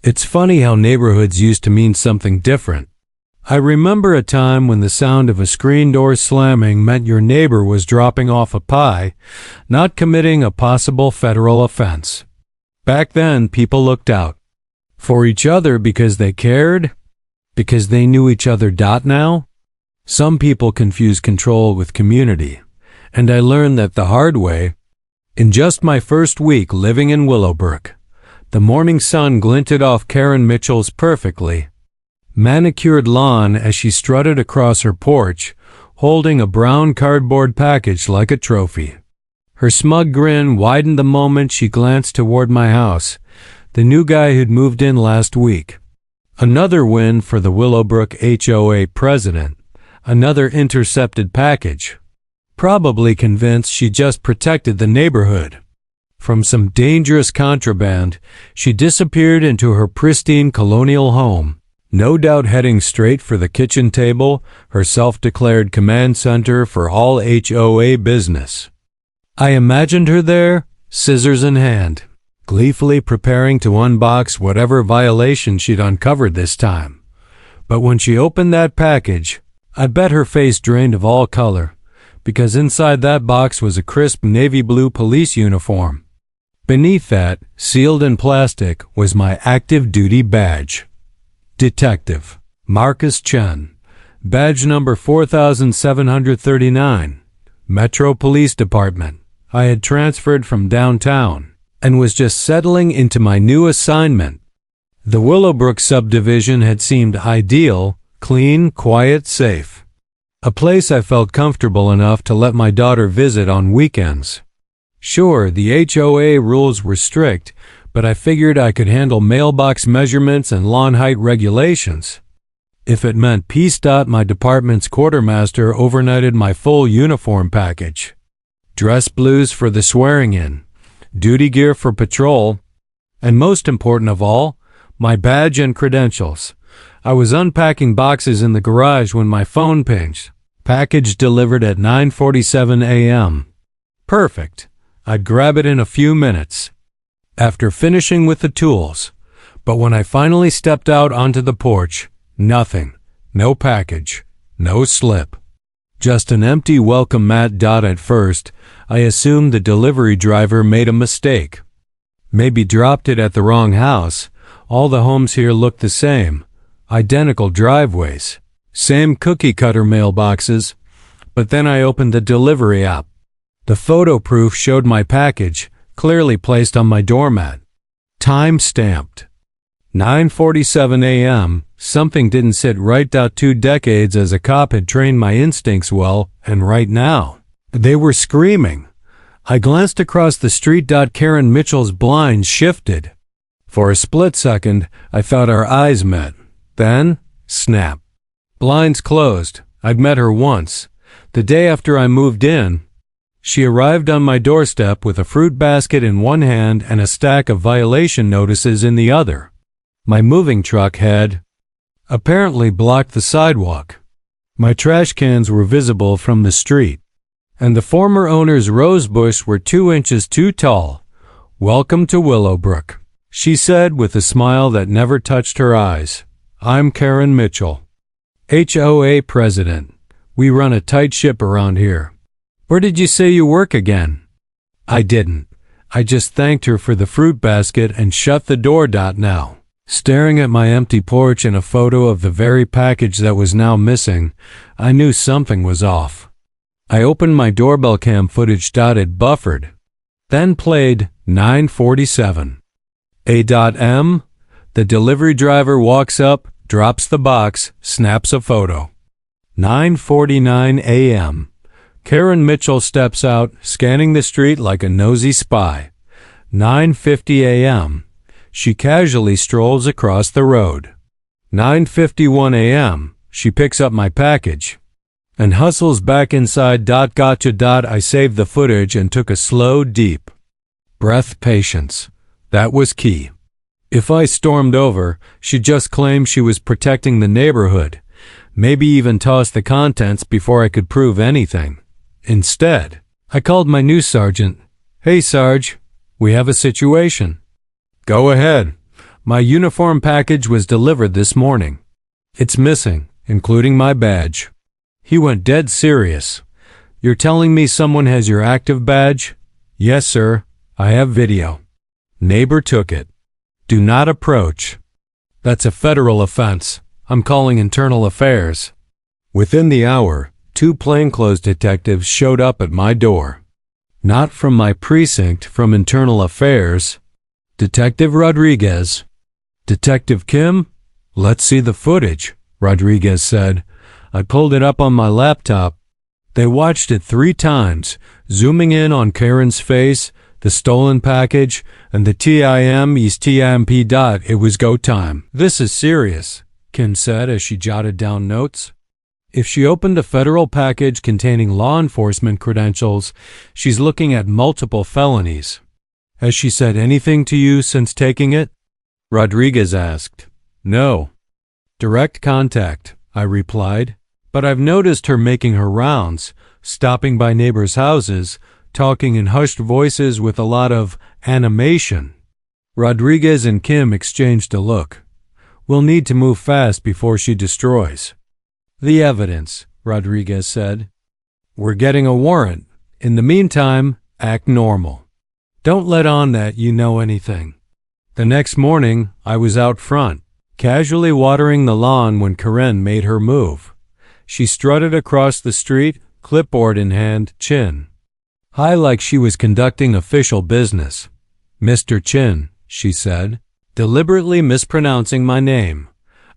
It's funny how neighborhoods used to mean something different. I remember a time when the sound of a screen door slamming meant your neighbor was dropping off a pie, not committing a possible federal offense. Back then, people looked out for each other because they cared, because they knew each other. Now, some people confuse control with community, and I learned that the hard way. In just my first week living in Willowbrook, the morning sun glinted off Karen Mitchell's perfectly manicured lawn as she strutted across her porch, holding a brown cardboard package like a trophy. Her smug grin widened the moment she glanced toward my house, the new guy who'd moved in last week. Another win for the Willowbrook HOA president, another intercepted package. Probably convinced she just protected the neighborhood from some dangerous contraband, she disappeared into her pristine colonial home, no doubt heading straight for the kitchen table, her self-declared command center for all HOA business. I imagined her there, scissors in hand, gleefully preparing to unbox whatever violation she'd uncovered this time. But when she opened that package, I bet her face drained of all color, because inside that box was a crisp navy blue police uniform. Beneath that, sealed in plastic, was my active duty badge. Detective Marcus Chen, badge number 4739, Metro Police Department. I had transferred from downtown and was just settling into my new assignment. The Willowbrook subdivision had seemed ideal, clean, quiet, safe. A place I felt comfortable enough to let my daughter visit on weekends. Sure, the HOA rules were strict, but I figured I could handle mailbox measurements and lawn height regulations. If it meant peace. My department's quartermaster overnighted my full uniform package. Dress blues for the swearing-in, duty gear for patrol, and most important of all, my badge and credentials. I was unpacking boxes in the garage when my phone pinged. Package delivered at 9:47 a.m. Perfect. I'd grab it in a few minutes, after finishing with the tools. But when I finally stepped out onto the porch, nothing. No package. No slip. Just an empty welcome mat. At first, I assumed the delivery driver made a mistake. Maybe dropped it at the wrong house. All the homes here look the same. Identical driveways. Same cookie-cutter mailboxes. But then I opened the delivery app. The photo proof showed my package, clearly placed on my doormat. Time stamped. 9:47 a.m. Something didn't sit right. 2 decades as a cop had trained my instincts well, and right now, they were screaming. I glanced across the street. Karen Mitchell's blinds shifted. For a split second, I thought our eyes met. Then, snap. Blinds closed. I'd met her once. The day after I moved in, she arrived on my doorstep with a fruit basket in one hand and a stack of violation notices in the other. My moving truck had apparently blocked the sidewalk. My trash cans were visible from the street, and the former owner's rose bush were 2 inches too tall. "Welcome to Willowbrook," she said with a smile that never touched her eyes. "I'm Karen Mitchell, HOA President. We run a tight ship around here." "Where did you say you work again?" I didn't. I just thanked her for the fruit basket and shut the door. Now, staring at my empty porch and a photo of the very package that was now missing, I knew something was off. I opened my doorbell cam footage. It buffered, then played 9:47 a.m. The delivery driver walks up, drops the box, snaps a photo. 9:49 a.m. Karen Mitchell steps out, scanning the street like a nosy spy. 9:50 a.m. She casually strolls across the road. 9:51 a.m. She picks up my package and hustles back inside. Gotcha. I saved the footage and took a slow, deep breath. Patience. That was key. If I stormed over, she'd just claim she was protecting the neighborhood, maybe even toss the contents before I could prove anything. Instead, I called my new sergeant. "Hey, Sarge, we have a situation." "Go ahead." My uniform package was delivered this morning. It's missing, including my badge. He went dead serious. You're telling me someone has your active badge? Yes, sir. I have video. Neighbor took it. Do not approach. That's a federal offense. I'm calling internal affairs. Within the hour, 2 plainclothes detectives showed up at my door. Not from my precinct, from internal affairs. Detective Rodriguez. Detective Kim? Let's see the footage, Rodriguez said. I pulled it up on my laptop. They watched it 3 times, zooming in on Karen's face, the stolen package, and the TIMP dot. It was go time. This is serious, Kim said as she jotted down notes. If she opened a federal package containing law enforcement credentials, she's looking at multiple felonies. Has she said anything to you since taking it? Rodriguez asked. No. Direct contact, I replied. But I've noticed her making her rounds, stopping by neighbors' houses, talking in hushed voices with a lot of animation. Rodriguez and Kim exchanged a look. We'll need to move fast before she destroys the evidence, Rodriguez said. We're getting a warrant. In the meantime, act normal. Don't let on that you know anything. The next morning, I was out front, casually watering the lawn when Karen made her move. She strutted across the street, clipboard in hand, Chin high like she was conducting official business. Mr. Chin, she said, deliberately mispronouncing my name.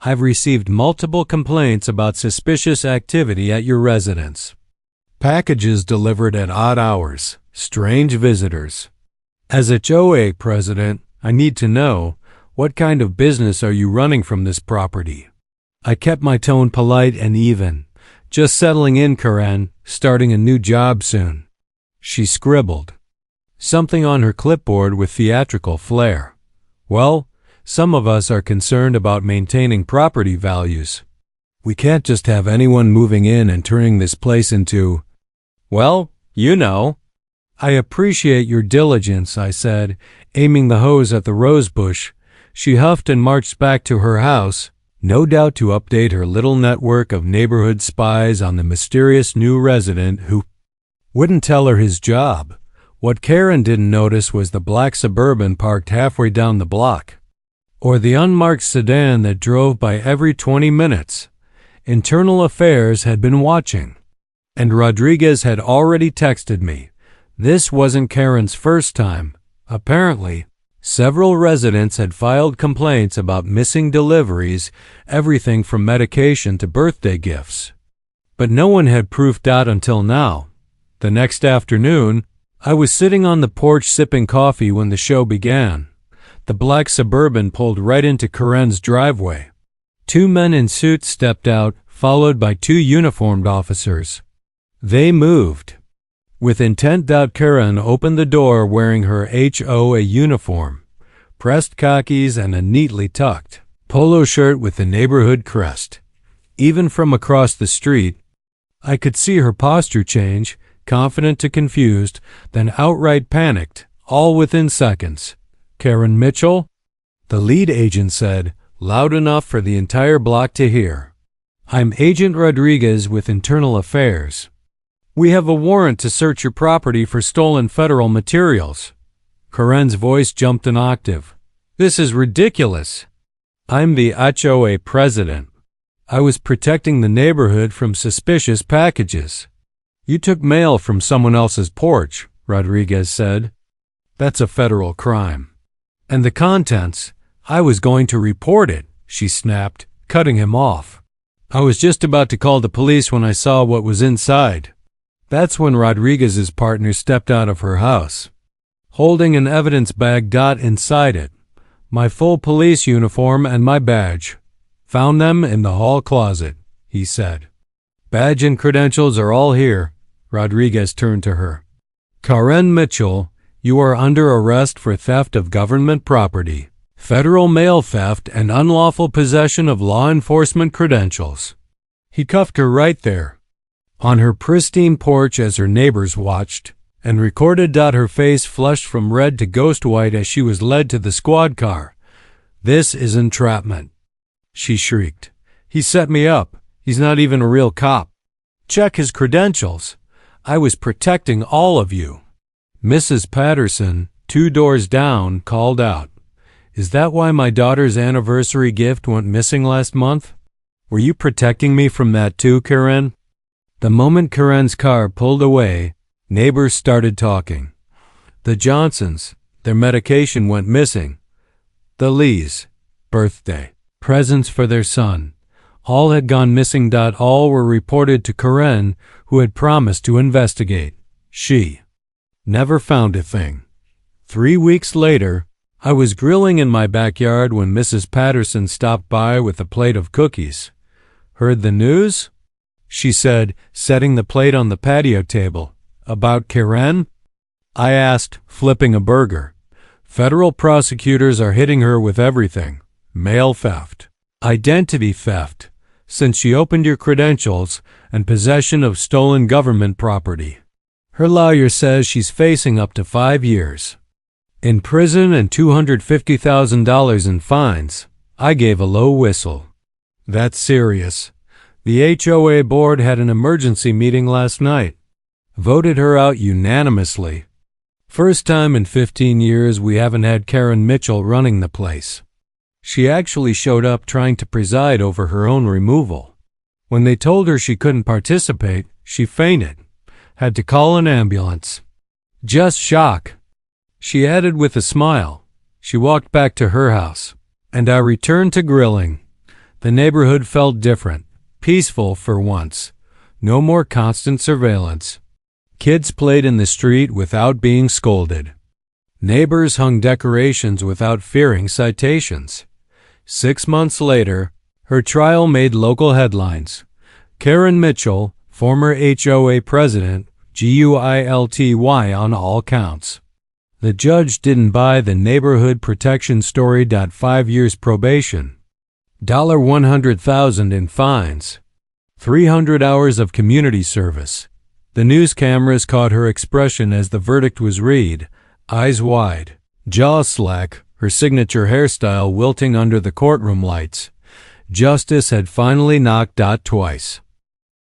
I've received multiple complaints about suspicious activity at your residence. Packages delivered at odd hours, strange visitors. As HOA president, I need to know, what kind of business are you running from this property? I kept my tone polite and even. Just settling in, Karen, starting a new job soon. She scribbled something on her clipboard with theatrical flair. Well, some of us are concerned about maintaining property values. We can't just have anyone moving in and turning this place into, well, you know. I appreciate your diligence, I said, aiming the hose at the rose bush. She huffed and marched back to her house, no doubt to update her little network of neighborhood spies on the mysterious new resident who wouldn't tell her his job. What Karen didn't notice was the black Suburban parked halfway down the block, or the unmarked sedan that drove by every 20 minutes. Internal Affairs had been watching, and Rodriguez had already texted me. This wasn't Karen's first time. Apparently, several residents had filed complaints about missing deliveries, everything from medication to birthday gifts. But no one had proof that until now. The next afternoon, I was sitting on the porch sipping coffee when the show began. The black Suburban pulled right into Karen's driveway. 2 men in suits stepped out, followed by 2 uniformed officers. They moved. With intent, Karen opened the door wearing her HOA uniform, pressed khakis and a neatly tucked polo shirt with the neighborhood crest. Even from across the street, I could see her posture change, confident to confused, then outright panicked, all within seconds. Karen Mitchell? The lead agent said, loud enough for the entire block to hear. I'm Agent Rodriguez with Internal Affairs. We have a warrant to search your property for stolen federal materials. Karen's voice jumped an octave. This is ridiculous. I'm the HOA president. I was protecting the neighborhood from suspicious packages. You took mail from someone else's porch, Rodriguez said. That's a federal crime. And the contents, I was going to report it, she snapped, cutting him off. I was just about to call the police when I saw what was inside. That's when Rodriguez's partner stepped out of her house, holding an evidence bag. Inside it, my full police uniform and my badge. Found them in the hall closet, he said. Badge and credentials are all here. Rodriguez turned to her. Karen Mitchell, you are under arrest for theft of government property, federal mail theft, and unlawful possession of law enforcement credentials. He cuffed her right there, on her pristine porch as her neighbors watched, and recorded. Her face flushed from red to ghost white as she was led to the squad car. "This is entrapment," she shrieked. "He set me up. He's not even a real cop. Check his credentials. I was protecting all of you." Mrs. Patterson, 2 doors down, called out, "Is that why my daughter's anniversary gift went missing last month? Were you protecting me from that too, Karen?" The moment Karen's car pulled away, neighbors started talking. The Johnsons, their medication went missing. The Lees, birthday, presents for their son, all had gone missing. All were reported to Karen, who had promised to investigate. She never found a thing. 3 weeks later, I was grilling in my backyard when Mrs. Patterson stopped by with a plate of cookies. "Heard the news?" she said, setting the plate on the patio table. "About Karen?" I asked, flipping a burger. "Federal prosecutors are hitting her with everything. Mail theft, identity theft, since she opened your credentials, and possession of stolen government property. Her lawyer says she's facing up to 5 years in prison and $250,000 in fines." I gave a low whistle. "That's serious. The HOA board had an emergency meeting last night. Voted her out unanimously. First time in 15 years we haven't had Karen Mitchell running the place. She actually showed up trying to preside over her own removal. When they told her she couldn't participate, she fainted. Had to call an ambulance. Just shock." She added with a smile. She walked back to her house, and I returned to grilling. The neighborhood felt different, peaceful for once. No more constant surveillance. Kids played in the street without being scolded. Neighbors hung decorations without fearing citations. 6 months later, her trial made local headlines. Karen Mitchell, former HOA President, guilty on all counts. The judge didn't buy the neighborhood protection story. 5 years probation. $100,000 in fines. 300 hours of community service. The news cameras caught her expression as the verdict was read, eyes wide, jaw slack, her signature hairstyle wilting under the courtroom lights. Justice had finally knocked out twice.